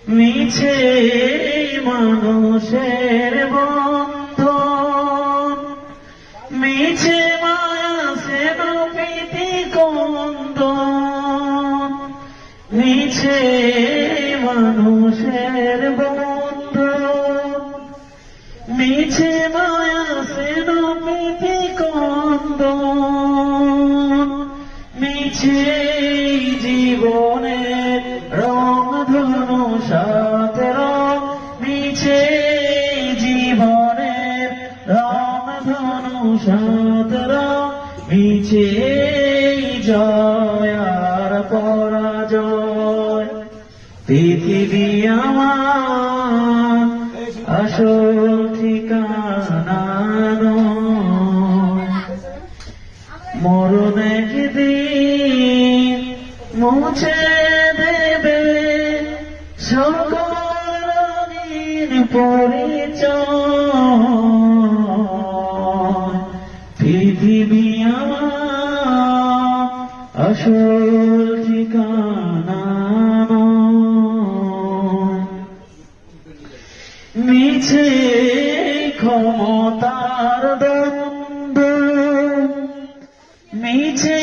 মিছে মানুষের বন্ধন, মিছে মায়া সেন প্রীতি কন্দন, মিছে মানুষের বন্ধন, মিছে মায়া সেন প্রীতি কন্দন, মিছে জীবনের রং ধনু সাত রং, মিছে জীবনের রং ধনু সাত রং, মিছে জয় আর পরাজয়। পৃথিবী আমার আসল ঠিকানা নয়, মরণ একদিন মুছে দেবে সকল রঙিন পরিচয়। পৃথিবী আমার আসল ঠিকানা নয়, মিছে ক্ষমতার দ্বন্দ্ব, মিছে